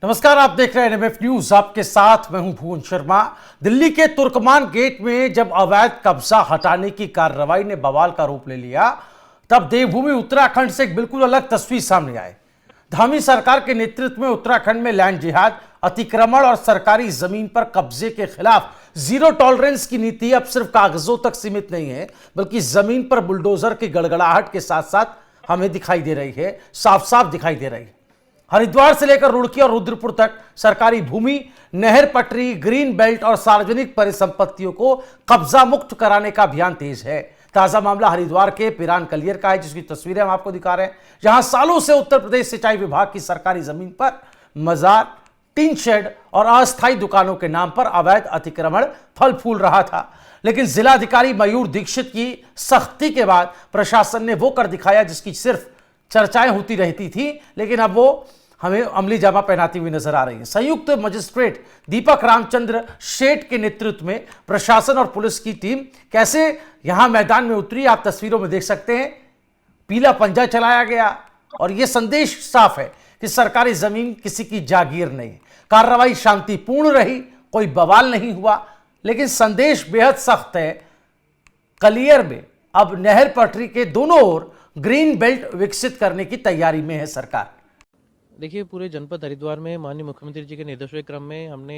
नमस्कार, आप देख रहे हैं एनएमएफ न्यूज। आपके साथ मैं हूं भुवन शर्मा। दिल्ली के तुर्कमान गेट में जब अवैध कब्जा हटाने की कार्रवाई ने बवाल का रूप ले लिया, तब देवभूमि उत्तराखंड से एक बिल्कुल अलग तस्वीर सामने आई। धामी सरकार के नेतृत्व में उत्तराखंड में लैंड जिहाद, अतिक्रमण और सरकारी जमीन पर कब्जे के खिलाफ जीरो टॉलरेंस की नीति अब सिर्फ कागजों तक सीमित नहीं है, बल्कि जमीन पर बुलडोजर की गड़गड़ाहट के साथ साथ हमें दिखाई दे रही है, साफ साफ दिखाई दे रही है। हरिद्वार से लेकर रुड़की और रुद्रपुर तक सरकारी भूमि, नहर पटरी, ग्रीन बेल्ट और सार्वजनिक परिसंपत्तियों को कब्जा मुक्त कराने का अभियान तेज है। ताजा मामला हरिद्वार के पिरान कलियर का है, जिसकी तस्वीरें हम आपको दिखा रहे हैं, जहां सालों से उत्तर प्रदेश सिंचाई विभाग की सरकारी जमीन पर मजार, टीन शेड और अस्थायी दुकानों के नाम पर अवैध अतिक्रमण फल फूल रहा था। लेकिन जिलाधिकारी मयूर दीक्षित की सख्ती के बाद प्रशासन ने वो कर दिखाया जिसकी सिर्फ चर्चाएं होती रहती थी, लेकिन अब वो हमें अमली जामा पहनाती हुई नजर आ रही है। संयुक्त मजिस्ट्रेट दीपक रामचंद्र शेठ के नेतृत्व में प्रशासन और पुलिस की टीम कैसे यहां मैदान में उतरी, आप तस्वीरों में देख सकते हैं। पीला पंजा चलाया गया और यह संदेश साफ है कि सरकारी जमीन किसी की जागीर नहीं। कार्रवाई शांतिपूर्ण रही, कोई बवाल नहीं हुआ, लेकिन संदेश बेहद सख्त है। कलियर में अब नहर पटरी के दोनों ओर ग्रीन बेल्ट विकसित करने की तैयारी में है सरकार। देखिए, पूरे जनपद हरिद्वार में माननीय मुख्यमंत्री जी के निर्देशों के क्रम में हमने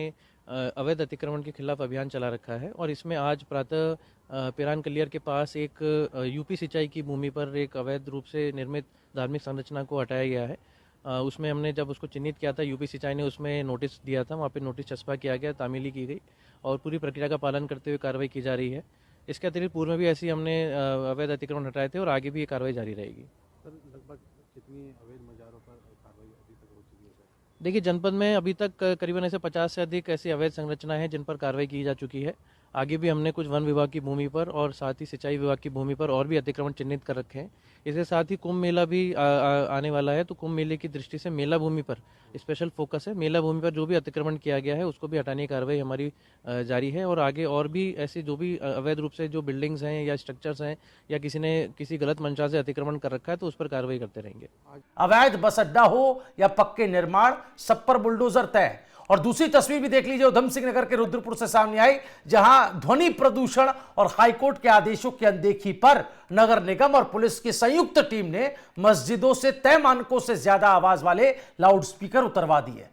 अवैध अतिक्रमण के खिलाफ अभियान चला रखा है और इसमें आज प्रातः पिरान कलियर के पास एक यूपी सिंचाई की भूमि पर एक अवैध रूप से निर्मित धार्मिक संरचना को हटाया गया है। उसमें हमने जब उसको चिन्हित किया था, यूपी सिंचाई ने उसमें नोटिस दिया था, वहाँ पे नोटिस चस्पा किया गया, तामीली की गई और पूरी प्रक्रिया का पालन करते हुए कार्रवाई की जा रही है। इसके अतिरिक्त पूर्व में भी ऐसी हमने अवैध अतिक्रमण हटाए थे और आगे भी ये कार्रवाई जारी रहेगी। सर, लगभग कितनी अवैध मजारों पर कार्रवाई अभी तक हो चुकी है सर? देखिए, जनपद में अभी तक करीबन ऐसे 50 से अधिक ऐसी अवैध संरचनाएं हैं जिन पर कार्रवाई की जा चुकी है। आगे भी हमने कुछ वन विभाग की भूमि पर और साथ ही सिंचाई विभाग की भूमि पर और भी अतिक्रमण चिन्हित कर रखे हैं। इसके साथ ही कुंभ मेला भी आने वाला है, तो कुंभ मेले की दृष्टि से मेला भूमि पर स्पेशल फोकस है। मेला भूमि पर जो भी अतिक्रमण किया गया है उसको भी हटाने की कार्रवाई हमारी जारी है और आगे और भी ऐसी जो भी अवैध रूप से जो बिल्डिंग्स हैं या स्ट्रक्चर्स हैं या किसी ने किसी गलत मंशा से अतिक्रमण कर रखा है तो उस पर कार्रवाई करते रहेंगे। अवैध बस अड्डा हो या पक्के निर्माण, सब पर बुलडोजर तय। और दूसरी तस्वीर भी देख लीजिए, उधम सिंह नगर के रुद्रपुर से सामने आई, जहां ध्वनि प्रदूषण और हाईकोर्ट के आदेशों की अनदेखी पर नगर निगम और पुलिस की संयुक्त टीम ने मस्जिदों से तय मानकों से ज्यादा आवाज वाले लाउडस्पीकर उतरवा दिए।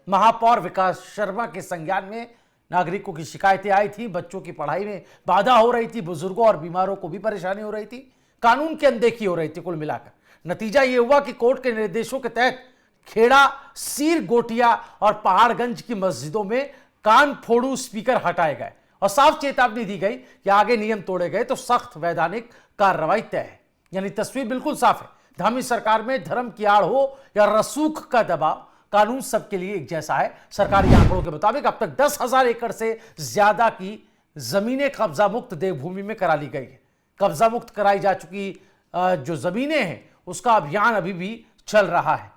महापौर विकास शर्मा के संज्ञान में नागरिकों की शिकायतें आई थी। बच्चों की पढ़ाई में बाधा हो रही थी, बुजुर्गों और बीमारों को भी परेशानी हो रही थी, कानून की अनदेखी हो रही थी। कुल मिलाकर नतीजा यह हुआ कि कोर्ट के निर्देशों के तहत खेड़ा, सीर गोटिया और पहाड़गंज की मस्जिदों में कान फोड़ू स्पीकर हटाए गए और साफ चेतावनी दी गई कि आगे नियम तोड़े गए तो सख्त वैधानिक कार्रवाई तय है। यानी तस्वीर बिल्कुल साफ है। धामी सरकार में धर्म की आड़ हो या रसूख का दबाव, कानून सबके लिए एक जैसा है। सरकारी आंकड़ों के मुताबिक अब तक 10,000 एकड़ से ज्यादा की जमीनें कब्जा मुक्त देवभूमि में करा ली गई है। कब्जा मुक्त कराई जा चुकी जो जमीनें हैं उसका अभियान अभी भी चल रहा है।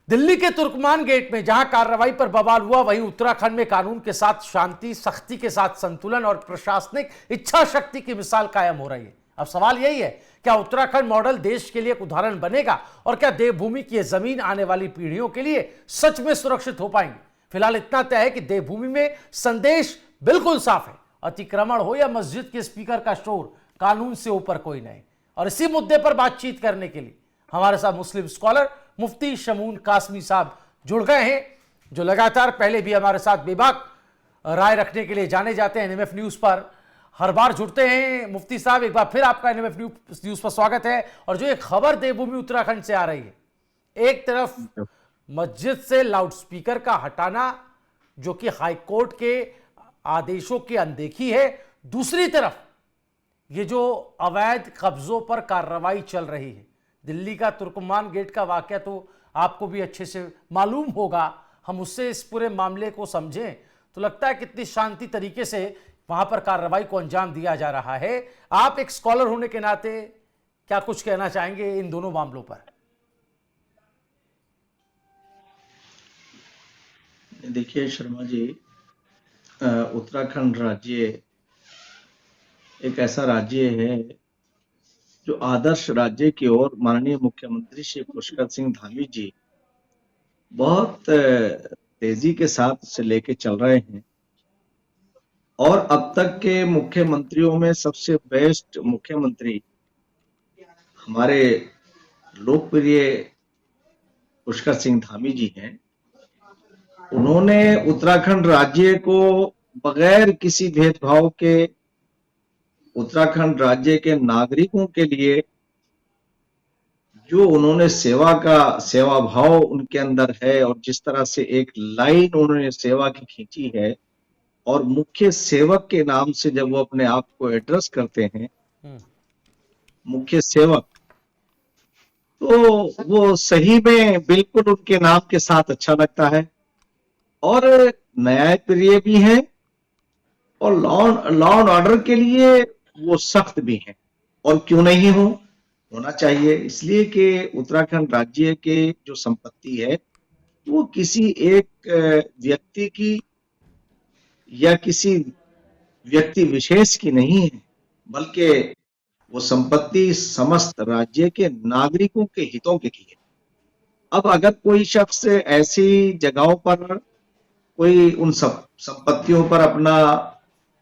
दिल्ली के तुर्कमान गेट में जहां कार्रवाई पर बवाल हुआ, वहीं उत्तराखंड में कानून के साथ शांति, सख्ती के साथ संतुलन और प्रशासनिक इच्छा शक्ति की मिसाल कायम हो रही है। अब सवाल यही है, क्या उत्तराखंड मॉडल देश के लिए एक उदाहरण बनेगा और क्या देवभूमि की जमीन आने वाली पीढ़ियों के लिए सच में सुरक्षित हो पाएंगे? फिलहाल इतना तय है कि देवभूमि में संदेश बिल्कुल साफ है। अतिक्रमण हो या मस्जिद के स्पीकर का शोर, कानून से ऊपर कोई नहीं। और इसी मुद्दे पर बातचीत करने के लिए हमारे साथ मुस्लिम स्कॉलर मुफ्ती शमून कासमी साहब जुड़ गए हैं, जो लगातार पहले भी हमारे साथ बेबाक राय रखने के लिए जाने जाते हैं। एनएमएफ न्यूज पर हर बार जुड़ते हैं। मुफ्ती साहब, एक बार फिर आपका एनएमएफ न्यूज पर स्वागत है। और जो एक खबर देवभूमि उत्तराखंड से आ रही है, एक तरफ मस्जिद से लाउडस्पीकर का हटाना जो कि हाईकोर्ट के आदेशों की अनदेखी है, दूसरी तरफ ये जो अवैध कब्जों पर कार्रवाई चल रही है। दिल्ली का तुर्कमान गेट का वाकया तो आपको भी अच्छे से मालूम होगा। हम उससे इस पूरे मामले को समझें तो लगता है कितनी शांति तरीके से वहां पर कार्रवाई को अंजाम दिया जा रहा है। आप एक स्कॉलर होने के नाते क्या कुछ कहना चाहेंगे इन दोनों मामलों पर? देखिए शर्मा जी, उत्तराखंड राज्य एक ऐसा राज्य है जो आदर्श राज्य की ओर माननीय मुख्यमंत्री श्री पुष्कर सिंह धामी जी बहुत तेजी के साथ उसे लेके चल रहे हैं और अब तक के मुख्यमंत्रियों में सबसे बेस्ट मुख्यमंत्री हमारे लोकप्रिय पुष्कर सिंह धामी जी हैं। उन्होंने उत्तराखंड राज्य को बगैर किसी भेदभाव के उत्तराखंड राज्य के नागरिकों के लिए जो उन्होंने सेवा भाव उनके अंदर है और जिस तरह से एक लाइन उन्होंने सेवा की खींची है और मुख्य सेवक के नाम से जब वो अपने आप को एड्रेस करते हैं, मुख्य सेवक, तो वो सही में बिल्कुल उनके नाम के साथ अच्छा लगता है और न्यायप्रिय भी है और लॉ एंड ऑर्डर के लिए वो सख्त भी है और क्यों नहीं होना चाहिए। इसलिए कि उत्तराखंड राज्य के जो संपत्ति है वो किसी एक व्यक्ति की या किसी व्यक्ति विशेष की नहीं है, बल्कि वो संपत्ति समस्त राज्य के नागरिकों के हितों के लिए। अब अगर कोई शख्स ऐसी जगहों पर कोई उन सब संपत्तियों पर अपना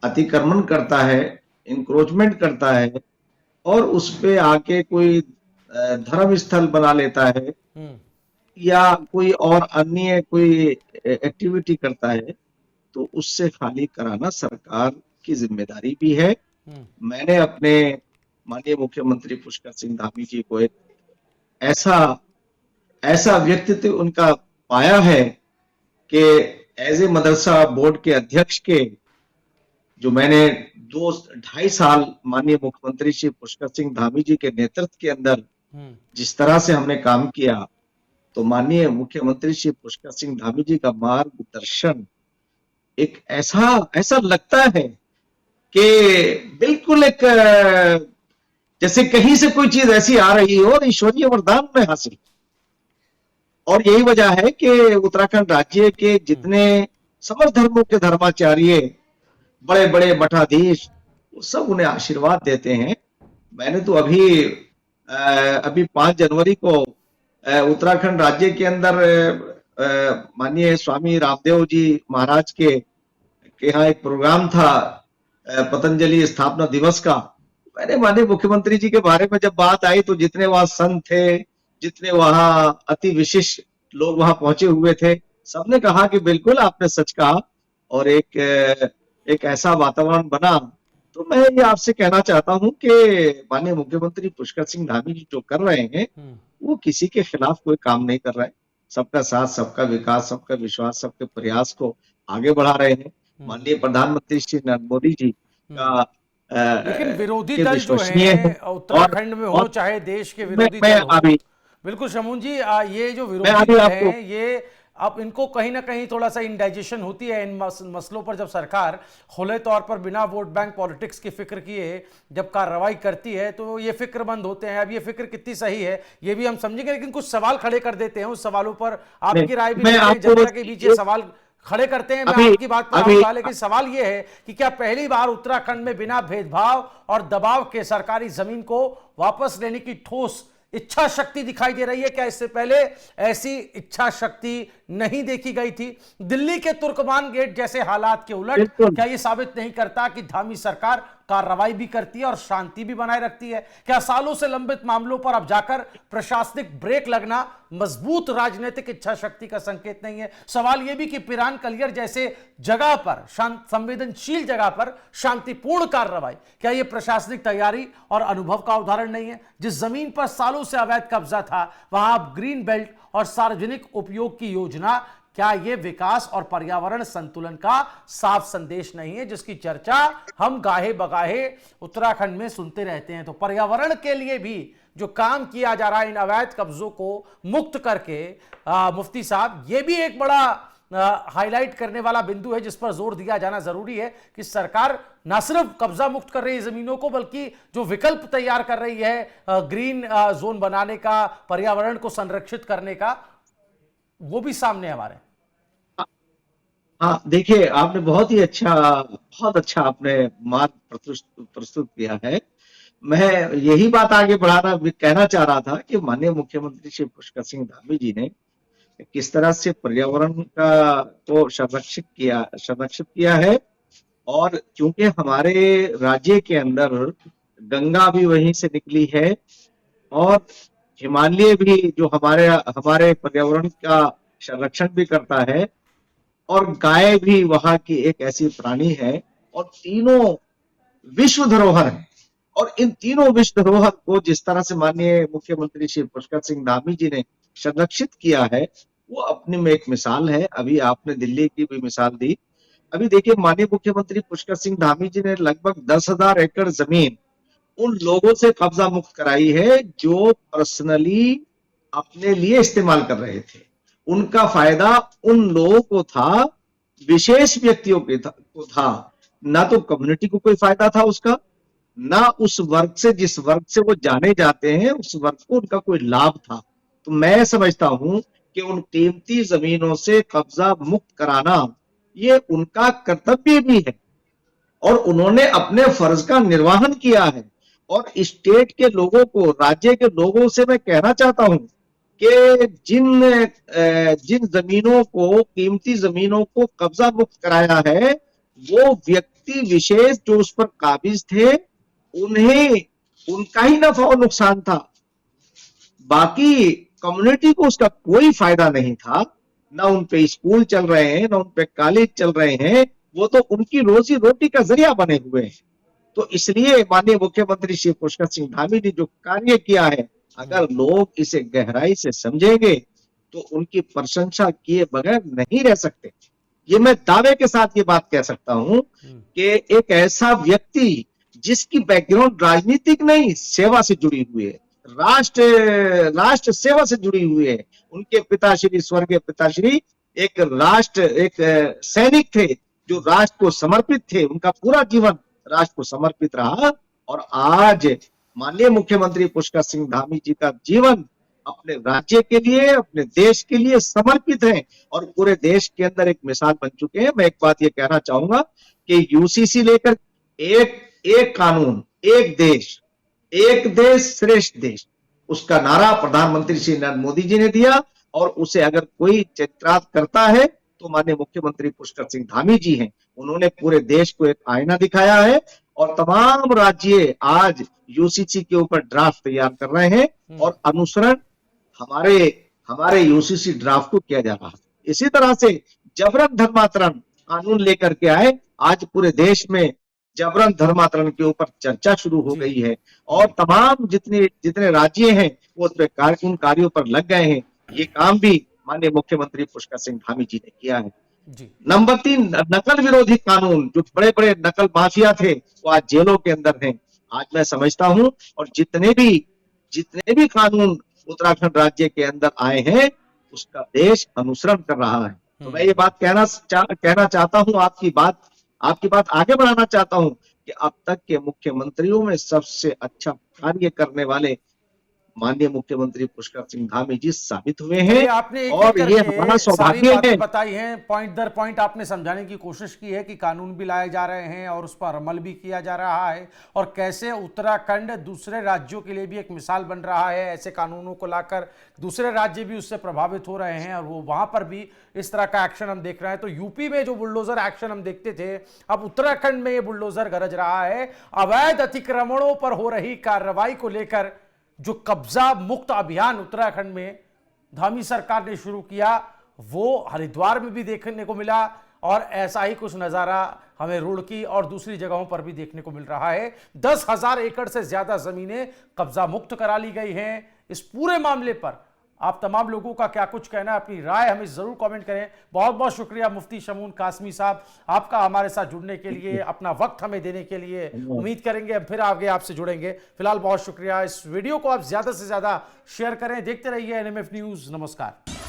अतिक्रमण करता है, इंक्रोचमेंट करता है और उस पे आके कोई धर्म स्थल बना लेता है या कोई और अन्य कोई एक्टिविटी करता है, तो उससे खाली कराना सरकार की जिम्मेदारी भी है। मैंने अपने माननीय मुख्यमंत्री पुष्कर सिंह धामी जी को एक ऐसा व्यक्तित्व उनका पाया है कि एज ए मदरसा बोर्ड के अध्यक्ष के जो मैंने 2-2.5 साल माननीय मुख्यमंत्री श्री पुष्कर सिंह धामी जी के नेतृत्व के अंदर जिस तरह से हमने काम किया, तो माननीय मुख्यमंत्री श्री पुष्कर सिंह धामी जी का मार्गदर्शन एक ऐसा लगता है कि बिल्कुल एक जैसे कहीं से कोई चीज ऐसी आ रही हो और ईश्वरीय वरदान में हासिल। और यही वजह है कि उत्तराखंड राज्य के जितने समस्त धर्मों के धर्माचार्य, बड़े बड़े मठाधीश, वो सब उन्हें आशीर्वाद देते हैं। मैंने तो अभी 5 जनवरी को उत्तराखंड राज्य के अंदर माननीय स्वामी रामदेव जी महाराज के यहाँ एक प्रोग्राम था पतंजलि स्थापना दिवस का। मैंने माननीय मुख्यमंत्री जी के बारे में जब बात आई तो जितने वहां संत थे, जितने वहां अति विशिष्ट लोग वहां पहुंचे हुए थे, सबने कहा कि बिल्कुल आपने सच कहा और एक ऐसा वातावरण बना। तो मैं ये आपसे कहना चाहता हूं कि माननीय मुख्यमंत्री पुष्कर सिंह धामी जी जो कर रहे हैं वो किसी के खिलाफ कोई काम नहीं कर रहे हैं। सबका साथ, सबका विकास, सबका विश्वास, सबके प्रयास को आगे बढ़ा रहे हैं। माननीय प्रधानमंत्री श्री नरेंद्र मोदी जी का लेकिन विरोधी दल जो है उत्तराखंड में हो चाहे देश के विरोधी दल हो, बिल्कुल शमून जी, ये जो विरोधी दल है ये अब इनको कहीं ना कहीं थोड़ा सा इंडाइजेशन होती है इन मसलों पर। जब सरकार खुले तौर पर बिना वोट बैंक पॉलिटिक्स की फिक्र किए जब कार्रवाई करती है तो ये फिक्रमंद होते हैं। अब ये फिक्र कितनी सही है ये भी हम समझेंगे, लेकिन कुछ सवाल खड़े कर देते हैं। उस सवालों पर आपकी राय भी जनता के बीच ये सवाल खड़े करते हैं। मैं आपकी बात पर आऊंगा, लेकिन सवाल यह है कि क्या पहली बार उत्तराखंड में बिना भेदभाव और दबाव के सरकारी जमीन को वापस लेने की ठोस इच्छा शक्ति दिखाई दे रही है? क्या इससे पहले ऐसी इच्छा शक्ति नहीं देखी गई थी? दिल्ली के तुर्कमान गेट जैसे हालात के उलट क्या यह साबित नहीं करता कि धामी सरकार कार्रवाई भी करती है और शांति भी बनाए रखती है? क्या सालों से लंबित मामलों पर अब जाकर प्रशासनिक ब्रेक लगना मजबूत राजनीतिक इच्छा शक्ति का संकेत नहीं है? सवाल यह भी कि पिरान कलियर जैसे जगह पर, संवेदनशील जगह पर शांतिपूर्ण कार्रवाई, क्या यह प्रशासनिक तैयारी और अनुभव का उदाहरण नहीं है? जिस जमीन पर सालों से अवैध कब्जा था वहां अब ग्रीन बेल्ट और सार्वजनिक उपयोग की योजना, क्या यह विकास और पर्यावरण संतुलन का साफ संदेश नहीं है जिसकी चर्चा हम गाहे बगाहे उत्तराखंड में सुनते रहते हैं? तो पर्यावरण के लिए भी जो काम किया जा रहा है इन अवैध कब्जों को मुक्त करके, मुफ्ती साहब, यह भी एक बड़ा हाईलाइट करने वाला बिंदु है जिस पर जोर दिया जाना जरूरी है कि सरकार न सिर्फ कब्जा मुक्त कर रही है जमीनों को, बल्कि जो विकल्प तैयार कर रही है ग्रीन जोन बनाने का, पर्यावरण को संरक्षित करने का, वो भी सामने हमारे। हाँ, देखिए आपने बहुत अच्छा आपने मार्ग प्रस्तुत किया है। मैं यही बात आगे कहना चाह रहा था कि माननीय मुख्यमंत्री श्री पुष्कर सिंह धामी जी ने किस तरह से पर्यावरण का को संरक्षित किया है। और क्योंकि हमारे राज्य के अंदर गंगा भी वहीं से निकली है और हिमालय भी जो हमारे हमारे पर्यावरण का संरक्षण भी करता है, और गाय भी वहां की एक ऐसी प्राणी है, और तीनों विश्व धरोहर है। और इन तीनों विश्व धरोहर को जिस तरह से माननीय मुख्यमंत्री श्री पुष्कर सिंह धामी जी ने संरक्षित किया है, वो अपने में एक मिसाल है। अभी आपने दिल्ली की भी मिसाल दी। अभी देखिए, माननीय मुख्यमंत्री पुष्कर सिंह धामी जी ने लगभग 10,000 एकड़ जमीन उन लोगों से कब्जा मुक्त कराई है जो पर्सनली अपने लिए इस्तेमाल कर रहे थे। उनका फायदा उन लोगों को था, विशेष व्यक्तियों को था। ना तो कम्युनिटी को कोई फायदा था उसका, ना उस वर्ग से, जिस वर्ग से वो जाने जाते हैं, उस वर्ग को उनका कोई लाभ था। तो मैं समझता हूं कि उन कीमती जमीनों से कब्जा मुक्त कराना ये उनका कर्तव्य भी है, और उन्होंने अपने फर्ज का निर्वहन किया है। और स्टेट के लोगों को, राज्य के लोगों से मैं कहना चाहता हूं कि जिन जमीनों को, कीमती जमीनों को कब्जा मुक्त कराया है, वो व्यक्ति विशेष जो उस पर काबिज थे, उन्हें उनका ही नफा और नुकसान था। बाकी कम्युनिटी को उसका कोई फायदा नहीं था। ना उन पे स्कूल चल रहे हैं, ना उन पे कॉलेज चल रहे हैं। वो तो उनकी रोजी रोटी का जरिया बने हुए हैं। तो इसलिए माननीय मुख्यमंत्री श्री पुष्कर सिंह धामी ने जो कार्य किया है, अगर लोग इसे गहराई से समझेंगे तो उनकी प्रशंसा किए बगैर नहीं रह सकते। ये मैं दावे के साथ ये बात कह सकता हूं कि एक ऐसा व्यक्ति जिसकी बैकग्राउंड राजनीतिक नहीं, सेवा से जुड़ी हुई है, राष्ट्र सेवा से जुड़ी हुई है। उनके पिताश्री, स्वर्गीय पिताश्री एक सैनिक थे जो राष्ट्र को समर्पित थे। उनका पूरा जीवन राष्ट्र को समर्पित रहा। और आज माननीय मुख्यमंत्री पुष्कर सिंह धामी जी का जीवन अपने राज्य के लिए, अपने देश के लिए समर्पित है, और पूरे देश के अंदर एक मिसाल बन चुके हैं। मैं एक बात ये कहना चाहूंगा कि यूसीसी लेकर एक कानून, एक देश श्रेष्ठ देश, उसका नारा प्रधानमंत्री श्री नरेंद्र मोदी जी ने दिया, और उसे अगर कोई चरितार्थ करता है तो माननीय मुख्यमंत्री पुष्कर सिंह धामी जी हैं। उन्होंने पूरे देश को एक आईना दिखाया है, और तमाम राज्य आज यूसीसी के ऊपर ड्राफ्ट तैयार कर रहे हैं, और अनुसरण हमारे यूसीसी ड्राफ्ट को किया जा रहा है। इसी तरह से जबरन धर्मांतरण कानून लेकर के आए। आज पूरे देश में जबरन धर्मांतरण के ऊपर चर्चा शुरू हो गई है, और तमाम जितने राज्य हैं वो उस पर उन कार्यों पर लग गए हैं। ये काम भी माननीय मुख्यमंत्री पुष्कर सिंह धामी जी ने किया है। नंबर 3, नकल विरोधी कानून। जो बड़े बड़े नकल माफिया थे वो आज जेलों के अंदर हैं। आज मैं समझता हूं, और जितने भी कानून उत्तराखंड राज्य के अंदर आए हैं, उसका देश अनुसरण कर रहा है। तो मैं ये बात कहना चाहता हूं, आपकी बात आगे बढ़ाना चाहता हूं कि अब तक के मुख्यमंत्रियों में सबसे अच्छा कार्य करने वाले माननीय मुख्यमंत्री पुष्कर सिंह धामी जी साबित हुए हैं। आपने और ये हमारा सौभाग्य है। बताई है, पॉइंट दर पॉइंट आपने समझाने की कोशिश की है कि कानून भी लाए जा रहे हैं और उस पर अमल भी किया जा रहा है, और कैसे उत्तराखंड दूसरे राज्यों के लिए भी एक मिसाल बन रहा है। ऐसे कानूनों को लाकर दूसरे राज्य भी उससे प्रभावित हो रहे हैं, और वो वहां पर भी इस तरह का एक्शन हम देख रहे हैं। तो यूपी में जो बुलडोजर एक्शन हम देखते थे, अब उत्तराखंड में ये बुलडोजर गरज रहा है। अवैध अतिक्रमणों पर हो रही कार्रवाई को लेकर जो कब्जा मुक्त अभियान उत्तराखंड में धामी सरकार ने शुरू किया, वो हरिद्वार में भी देखने को मिला, और ऐसा ही कुछ नजारा हमें रुड़की और दूसरी जगहों पर भी देखने को मिल रहा है। 10,000 एकड़ से ज्यादा जमीनें कब्जा मुक्त करा ली गई हैं। इस पूरे मामले पर आप तमाम लोगों का क्या कुछ कहना है, अपनी राय हमें जरूर कमेंट करें। बहुत बहुत शुक्रिया मुफ्ती शमून कासमी साहब, आपका हमारे साथ जुड़ने के लिए, अपना वक्त हमें देने के लिए। उम्मीद करेंगे हम फिर आगे आपसे जुड़ेंगे। फिलहाल बहुत शुक्रिया। इस वीडियो को आप ज्यादा से ज्यादा शेयर करें। देखते रहिए NMF न्यूज। नमस्कार।